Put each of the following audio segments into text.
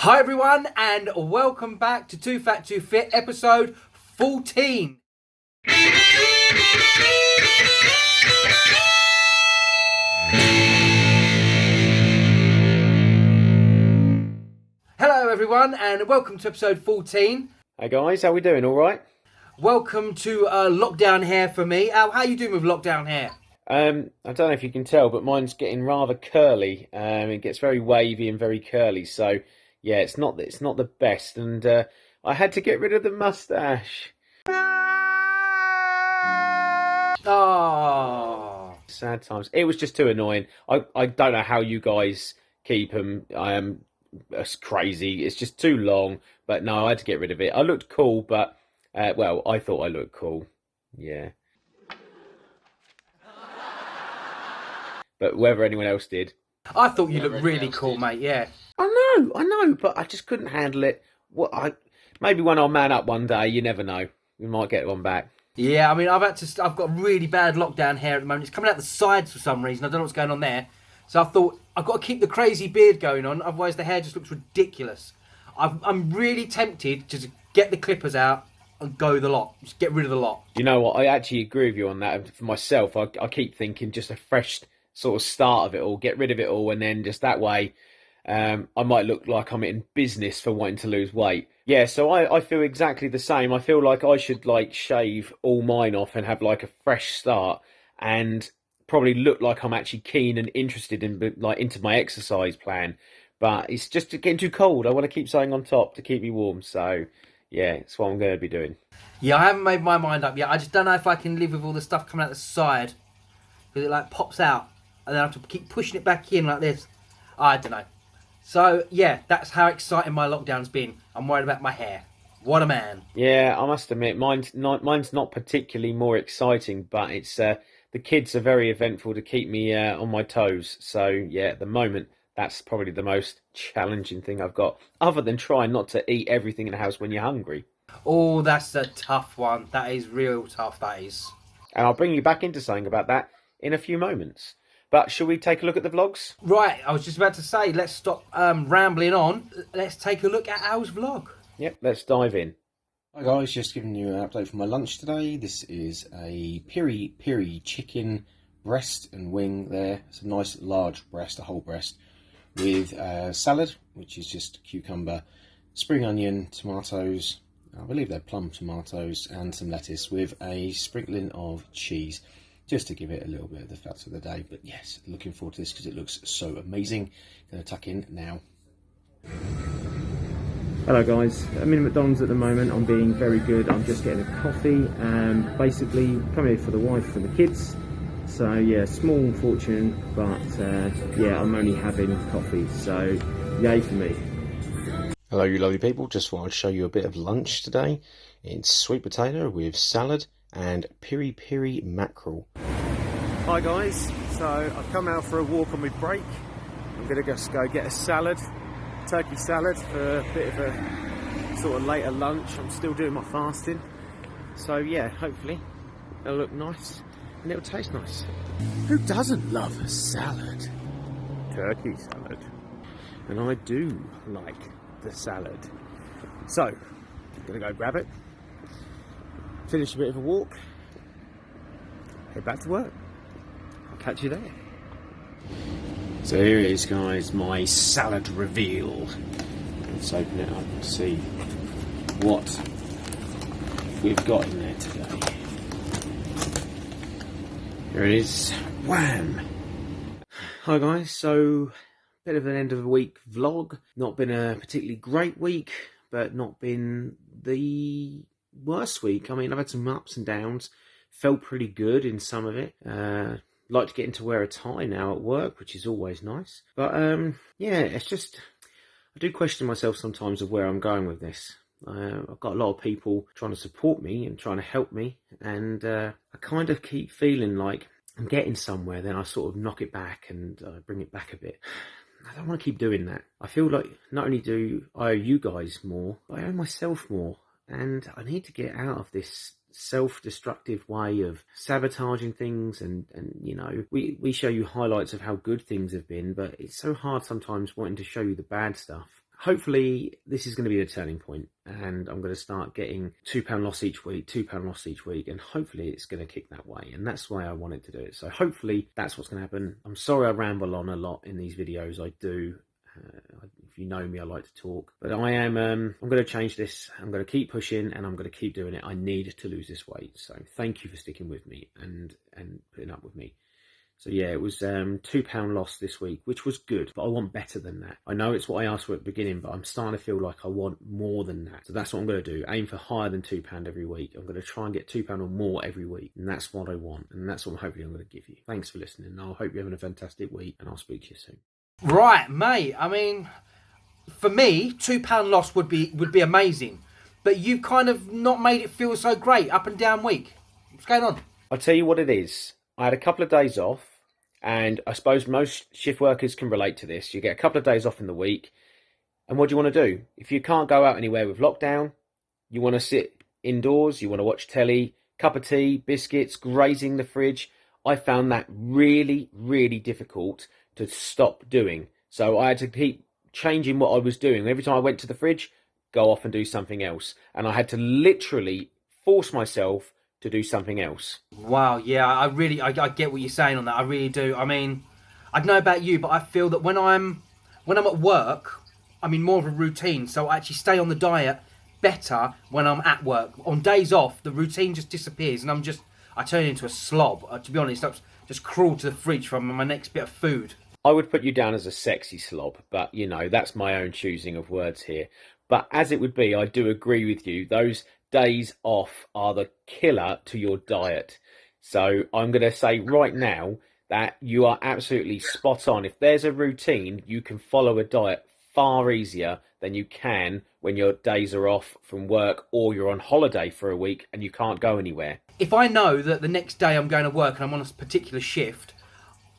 Hi everyone, and welcome back to Too Fat Too Fit, episode 14. Hello everyone, and welcome to episode 14. Hey guys, how we doing? All right? Welcome to lockdown hair for me. Al, how you doing with lockdown hair? I don't know if you can tell, but mine's getting rather curly. It gets very wavy and very curly. So yeah, it's not the best, and I had to get rid of the mustache. Oh, Sad times. It was just too annoying. I don't know how you guys keep them. It's crazy. It's just too long. But no, I had to get rid of it. I looked cool, but well, I thought I looked cool. Yeah. But whether anyone else did. I thought you looked really cool, mate. Yeah. I know, but I just couldn't handle it. Maybe when I'll man up one day, you never know. We might get one back. Yeah, I mean, I've got really bad lockdown hair at the moment. It's coming out the sides for some reason. I don't know what's going on there. So I thought I've got to keep the crazy beard going on, otherwise the hair just looks ridiculous. I'm really tempted to just get the clippers out and go the lot. Just get rid of the lot. You know what? I actually agree with you on that. For myself, I keep thinking just a fresh sort of start of it all, get rid of it all, and then just that way, I might look like I'm in business for wanting to lose weight. Yeah, so I feel exactly the same. I feel like I should shave all mine off and have a fresh start, and probably look like I'm actually keen and interested in into my exercise plan. But it's just getting too cold. I want to keep something on top to keep me warm. So yeah, it's what I'm going to be doing. Yeah, I haven't made my mind up yet. I just don't know if I can live with all the stuff coming out the side, because it pops out, and then I have to keep pushing it back in like this. I don't know. So yeah, that's how exciting my lockdown's been. I'm worried about my hair. What a man. Yeah, I must admit, mine's not particularly more exciting, but it's the kids are very eventful to keep me on my toes. So yeah, at the moment, that's probably the most challenging thing I've got, other than trying not to eat everything in the house when you're hungry. Oh, that's a tough one. That is real tough, that is. And I'll bring you back into something about that in a few moments. But shall we take a look at the vlogs? Right, I was just about to say, let's stop rambling on. Let's take a look at Al's vlog. Yep, let's dive in. Hi guys, just giving you an update for my lunch today. This is a piri chicken breast and wing there. It's a nice large breast, a whole breast, with salad, which is just cucumber, spring onion, tomatoes, I believe they're plum tomatoes, and some lettuce with a sprinkling of cheese, just to give it a little bit of the fat of the day. But yes, looking forward to this because it looks so amazing. Going to tuck in now. Hello guys, I'm in McDonald's at the moment. I'm being very good. I'm just getting a coffee and basically coming here for the wife and the kids. So yeah, small fortune, but yeah, I'm only having coffee, so yay for me. Hello you lovely people, just want to show you a bit of lunch today. It's sweet potato with salad and piri mackerel. Hi guys, so I've come out for a walk on my break. I'm going to just go get a salad, turkey salad, for a bit of a sort of later lunch. I'm still doing my fasting, so yeah, hopefully it'll look nice and it'll taste nice. Who doesn't love a salad? Turkey salad, and I do like the salad. So I'm going to go grab it, finish a bit of a walk, head back to work. I'll catch you there. So here it is guys, my salad reveal. Let's open it up and see what we've got in there today. Here it is. Wham! Hi guys, so bit of an end of the week vlog. Not been a particularly great week, but not been the worst week. I mean, I've had some ups and downs. Felt pretty good in some of it. Like to get into wear a tie now at work, which is always nice. But yeah, it's just, I do question myself sometimes of where I'm going with this. I've got a lot of people trying to support me and trying to help me, and I kind of keep feeling like I'm getting somewhere, then I sort of knock it back and bring it back a bit. I don't want to keep doing that. I feel like not only do I owe you guys more, but I owe myself more. And I need to get out of this self-destructive way of sabotaging things, and you know, we show you highlights of how good things have been, but it's so hard sometimes wanting to show you the bad stuff. hopefully this is going to be a turning point, and I'm going to start getting £2 loss each week, £2 loss each week, and hopefully it's going to kick that way, and that's why I wanted to do it. So hopefully that's what's going to happen. I'm sorry I ramble on a lot in these videos. I do. If you know me, I like to talk, but I am. I'm going to change this. I'm going to keep pushing, and I'm going to keep doing it. I need to lose this weight. So thank you for sticking with me and putting up with me. So yeah, it was £2 loss this week, which was good, but I want better than that. I know it's what I asked for at the beginning, but I'm starting to feel like I want more than that. So that's what I'm going to do. Aim for higher than £2 every week. I'm going to try and get £2 or more every week, and that's what I want, and that's what hopefully I'm going to give you. Thanks for listening. I hope you're having a fantastic week, and I'll speak to you soon. Right, mate. I mean, for me, £2 loss would be amazing, but you've kind of not made it feel so great up and down week. What's going on? I'll tell you what it is. I had a couple of days off, and I suppose most shift workers can relate to this. You get a couple of days off in the week, and what do you want to do? If you can't go out anywhere with lockdown, you want to sit indoors, you want to watch telly, cup of tea, biscuits, grazing the fridge. I found that really, really difficult to stop doing. So I had to keep changing what I was doing. Every time I went to the fridge, go off and do something else. And I had to literally force myself to do something else. Wow, yeah, I get what you're saying on that. I really do. I mean, I don't know about you, but I feel that when I'm at work, I'm in more of a routine. So I actually stay on the diet better when I'm at work. On days off, the routine just disappears, and I turn into a slob. To be honest, I just crawl to the fridge for my next bit of food. I would put you down as a sexy slob, but, you know, that's my own choosing of words here. But as it would be, I do agree with you. Those days off are the killer to your diet. So I'm going to say right now that you are absolutely spot on. If there's a routine, you can follow a diet far easier than you can when your days are off from work or you're on holiday for a week and you can't go anywhere. If I know that the next day I'm going to work and I'm on a particular shift,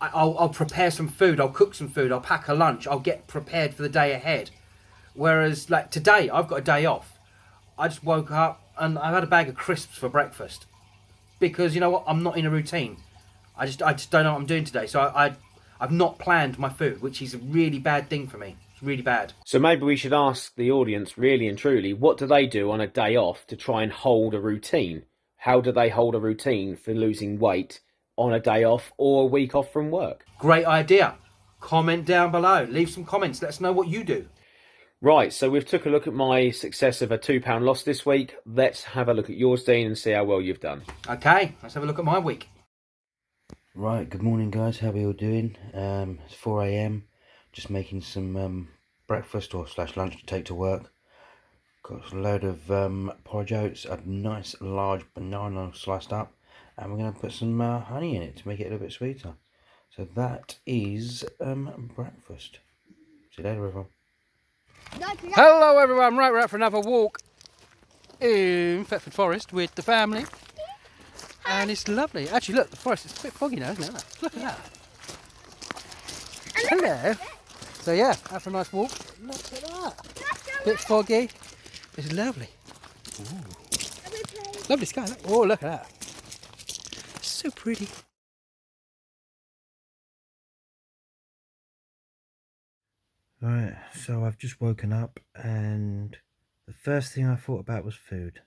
I'll prepare some food, I'll cook some food, I'll pack a lunch, I'll get prepared for the day ahead. Whereas, like today, I've got a day off. I just woke up and I've had a bag of crisps for breakfast. Because, you know what, I'm not in a routine. I just don't know what I'm doing today. So I've not planned my food, which is a really bad thing for me. It's really bad. So maybe we should ask the audience, really and truly, what do they do on a day off to try and hold a routine? How do they hold a routine for losing weight on a day off or a week off from work? Great idea. Comment down below. Leave some comments. Let us know what you do. Right, so we've took a look at my success of a £2 loss this week. Let's have a look at yours, Dean, and see how well you've done. Okay, let's have a look at my week. Right, good morning guys, how are we all doing? It's 4 AM, just making some breakfast or / lunch to take to work. Got a load of porridge oats, a nice large banana sliced up, and we're going to put some honey in it to make it a little bit sweeter. So that is breakfast. See you later everyone. Hello everyone, right, we're out for another walk in Thetford Forest with the family. And it's lovely. Actually, look, the forest is a bit foggy now, isn't it? Look at that. Hello. So yeah, out for a nice walk. Look at that. Bit foggy. It's lovely. Ooh. Lovely sky. Look. Oh, look at that. So pretty. Right, so I've just woken up and the first thing I thought about was food.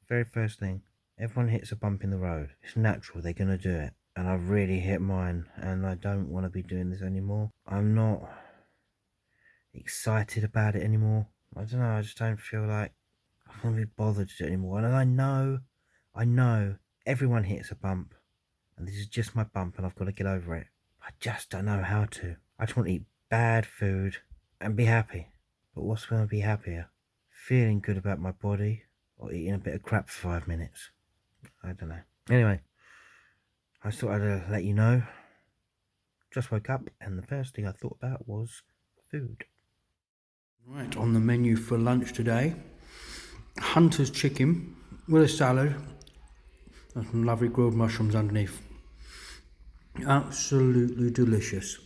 Very first thing. Everyone hits a bump in the road. It's natural, they're going to do it. And I've really hit mine and I don't want to be doing this anymore. I'm not excited about it anymore. I don't know, I just don't feel like I'm going to be bothered to do it anymore. And I know everyone hits a bump. And this is just my bump and I've got to get over it. I just don't know how to. I just want to eat bad food and be happy. But what's going to be happier? Feeling good about my body or eating a bit of crap for 5 minutes? I don't know. Anyway, I just thought I'd let you know. Just woke up and the first thing I thought about was food. Right, on the menu for lunch today, Hunter's chicken with a salad and some lovely grilled mushrooms underneath. Absolutely delicious.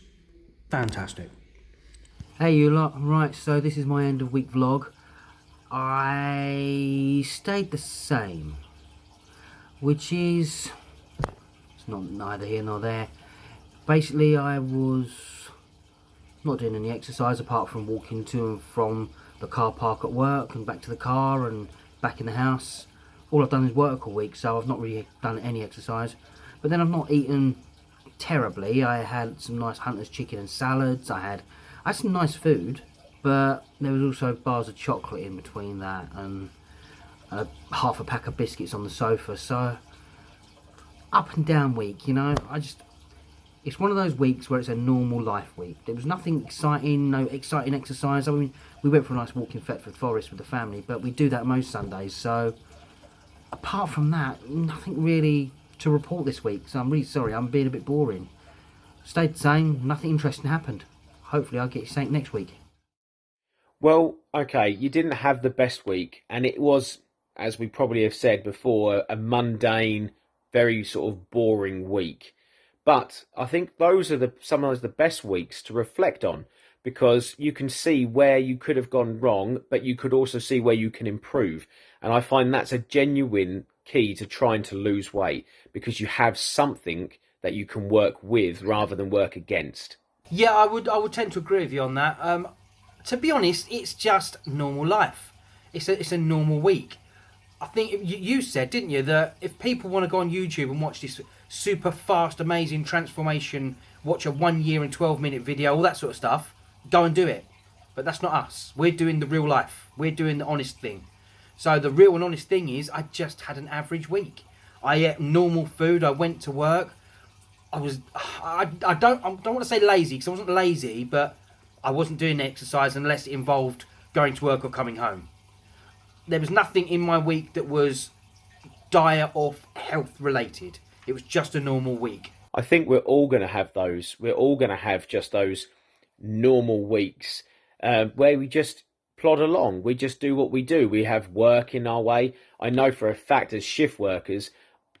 Fantastic. Hey you lot, right, so this is my end of week vlog. I stayed the same, which is, it's not neither here nor there. Basically I was not doing any exercise apart from walking to and from the car park at work and back to the car and back in the house. All I've done is work all week, so I've not really done any exercise. But then I've not eaten terribly. I had some nice Hunter's chicken and salads. I had some nice food, but there was also bars of chocolate in between that and half a pack of biscuits on the sofa. So up and down week, you know. It's one of those weeks where it's a normal life week. There was nothing exciting, no exciting exercise. I mean, we went for a nice walk in Thetford Forest with the family, but we do that most Sundays. So apart from that, nothing really to report this week. So I'm really sorry, I'm being a bit boring. Stayed the same, nothing interesting happened. Hopefully I'll get you something next week. Well, okay, you didn't have the best week, and it was, as we probably have said before, a mundane, very sort of boring week. But I think those are some of the best weeks to reflect on, because you can see where you could have gone wrong, but you could also see where you can improve. And I find that's a genuine key to trying to lose weight, because you have something that you can work with rather than work against. Yeah, I would tend to agree with you on that. To be honest, it's just normal life. It's a normal week. I think you said, didn't you, that if people want to go on YouTube and watch this super fast, amazing transformation, watch a 1 year and 12-minute video, all that sort of stuff, go and do it. But that's not us. We're doing the real life. We're doing the honest thing. So the real and honest thing is, I just had an average week. I ate normal food. I went to work. I don't want to say lazy, because I wasn't lazy, but I wasn't doing exercise unless it involved going to work or coming home. There was nothing in my week that was diet or health related. It was just a normal week. I think we're all going to have those. We're all going to have just those normal weeks where we just plod along. We just do what we do. We have work in our way. I know for a fact, as shift workers,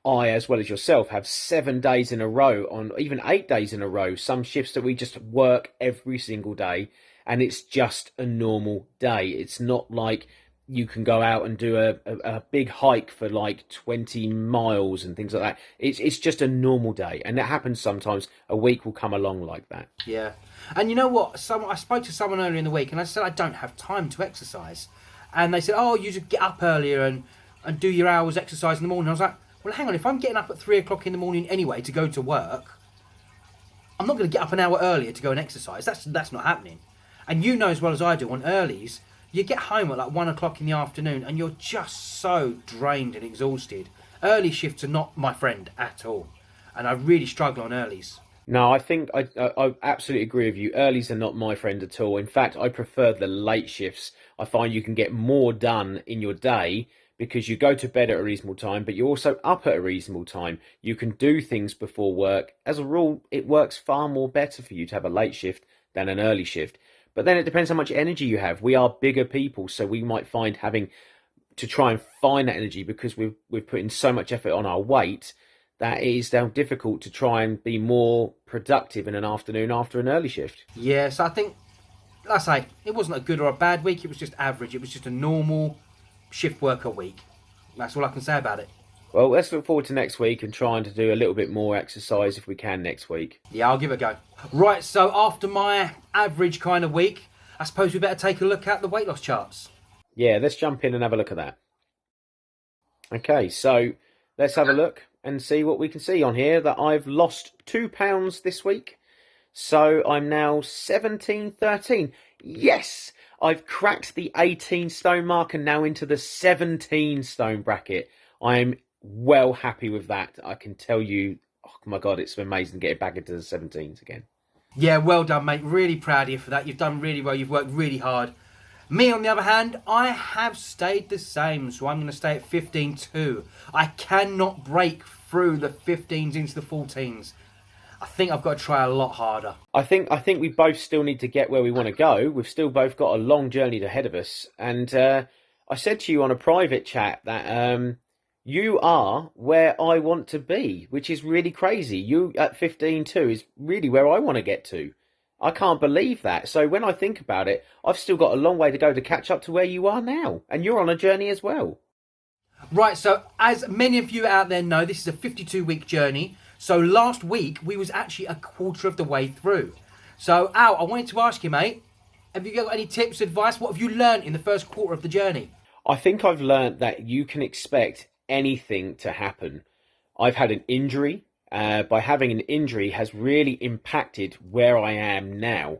I, as well as yourself, have 7 days in a row, on even 8 days in a row, some shifts that we just work every single day, and it's just a normal day. It's not like you can go out and do a big hike for like 20 miles and things like that. It's just a normal day, and it happens sometimes. A week will come along like that. Yeah. And you know what? I spoke to someone earlier in the week, and I said I don't have time to exercise. And they said, oh, you just get up earlier and do your hours exercise in the morning. I was like, well, hang on, if I'm getting up at 3 o'clock in the morning anyway to go to work, I'm not going to get up an hour earlier to go and exercise. That's not happening. And you know as well as I do, on earlies, you get home at like 1 o'clock in the afternoon and you're just so drained and exhausted. Early shifts are not my friend at all. And I really struggle on earlies. No, I think I absolutely agree with you. Earlies are not my friend at all. In fact, I prefer the late shifts. I find you can get more done in your day because you go to bed at a reasonable time, but you're also up at a reasonable time. You can do things before work. As a rule, it works far more better for you to have a late shift than an early shift. But then it depends how much energy you have. We are bigger people, so we might find having to try and find that energy, because we've put in so much effort on our weight, that it is now difficult to try and be more productive in an afternoon after an early shift. Yes, I think, like I say, it wasn't a good or a bad week. It was just average. It was just a normal shift worker week. That's all I can say about it. Well, let's look forward to next week and trying to do a little bit more exercise if we can next week. Yeah, I'll give it a go. Right, so after my average kind of week, I suppose we better take a look at the weight loss charts. Yeah, let's jump in and have a look at that. Okay, so let's have a look and see what we can see on here. That I've lost 2 pounds this week. So I'm now 17.13. Yes! I've cracked the 18 stone mark and now into the 17 stone bracket. I'm well happy with that. I can tell you, oh my God, it's amazing getting back into the 17s again. Yeah, well done, mate. Really proud of you for that. You've done really well. You've worked really hard. Me, on the other hand, I have stayed the same, so I'm going to stay at 15.2. I cannot break through the 15s into the 14s. I think I've got to try a lot harder. I think we both still need to get where we want to go. We've still both got a long journey ahead of us. And I said to you on a private chat that you are where I want to be, which is really crazy. You at 15.2 is really where I want to get to. I can't believe that. So when I think about it, I've still got a long way to go to catch up to where you are now. And you're on a journey as well. Right, so as many of you out there know, this is a 52-week journey. So last week, we was actually a quarter of the way through. So, Al, I wanted to ask you, mate, have you got any tips, advice? What have you learnt in the first quarter of the journey? I think I've learnt that you can expect anything to happen. I've had an injury. By having an injury has really impacted where I am now.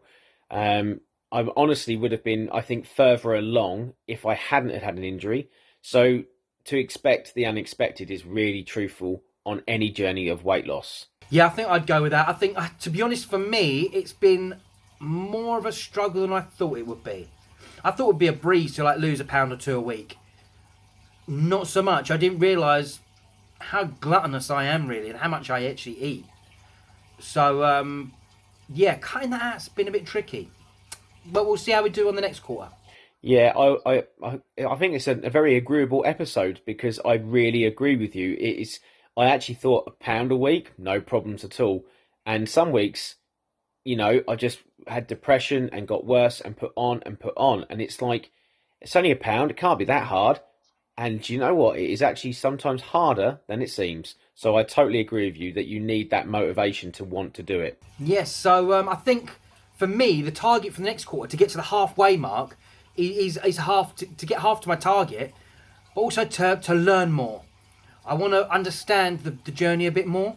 I honestly would have been, I think, further along if I hadn't had an injury. So to expect the unexpected is really truthful on any journey of weight loss. Yeah, I think I'd go with that. I think, to be honest, for me, it's been more of a struggle than I thought it would be. I thought it would be a breeze to like lose a pound or two a week. Not so much. I didn't realise how gluttonous I am really and how much I actually eat. So, yeah, cutting that out's been a bit tricky. But we'll see how we do on the next quarter. Yeah, I think it's a very agreeable episode because I really agree with you. It is. I actually thought a pound a week, no problems at all. And some weeks, I just had depression and got worse and put on and put on. And it's like, it's only a pound. It can't be that hard. And you know what? It is actually sometimes harder than it seems. So I totally agree with you that you need that motivation to want to do it. Yes, so I think for me, the target for the next quarter to get to the halfway mark is half to get half to my target, but also to learn more. I want to understand the journey a bit more.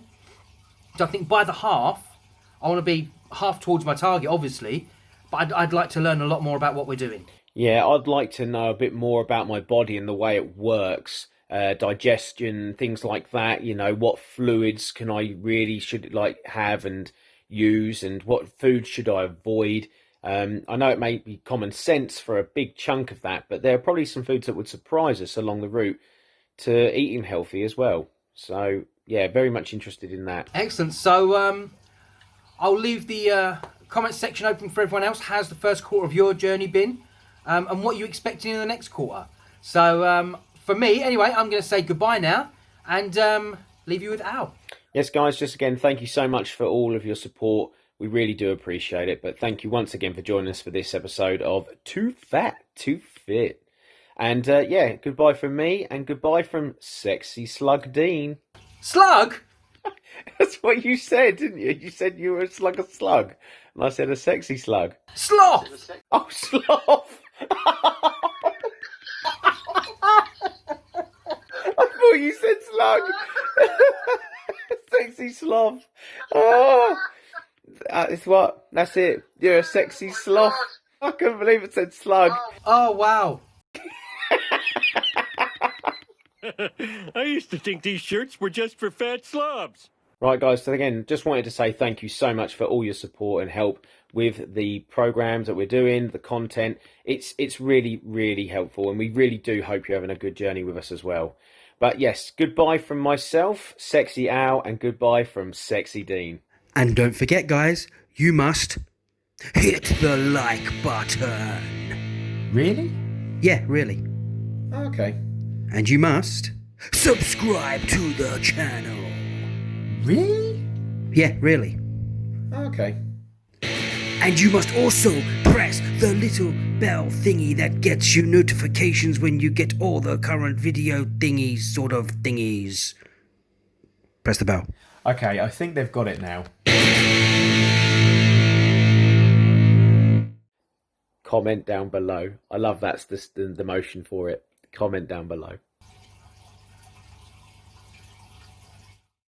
So I think by the half, I want to be half towards my target, obviously, but I'd like to learn a lot more about what we're doing. Yeah, I'd like to know a bit more about my body and the way it works, digestion, things like that. What fluids can I really should have and use, and what foods should I avoid. I know it may be common sense for a big chunk of that, but there are probably some foods that would surprise us along the route to eating healthy as well. So yeah, very much interested in that. Excellent. So I'll leave the comment section open for everyone else. How's the first quarter of your journey been? And what are you expecting in the next quarter? So for me, anyway, I'm going to say goodbye now and leave you with Al. Yes, guys, just again, thank you so much for all of your support. We really do appreciate it. But thank you once again for joining us for this episode of Too Fat, Too Fit. And yeah, goodbye from me and goodbye from Sexy Slug Dean. Slug? That's what you said, didn't you? You said you were a slug. And I said a sexy slug. Sloth! Oh, sloth! I thought you said slug. Sexy sloth. Oh, it's what? That's it. You're a sexy sloth. I couldn't believe it said slug. Oh, wow. I used to think these shirts were just for fat slobs. Right, guys, so again, just wanted to say thank you so much for all your support and help with the programs that we're doing, the content. It's really, really helpful, and we really do hope you're having a good journey with us as well. But yes, goodbye from myself, Sexy Al, and goodbye from Sexy Dean. And don't forget, guys, you must hit the like button. Really? Yeah, really. Okay. And you must subscribe to the channel. Really? Yeah, really. Okay. And you must also press the little bell thingy that gets you notifications when you get all the current video thingies, sort of thingies. Press the bell. Okay, I think they've got it now. Comment down below. I love that's the motion for it. Comment down below.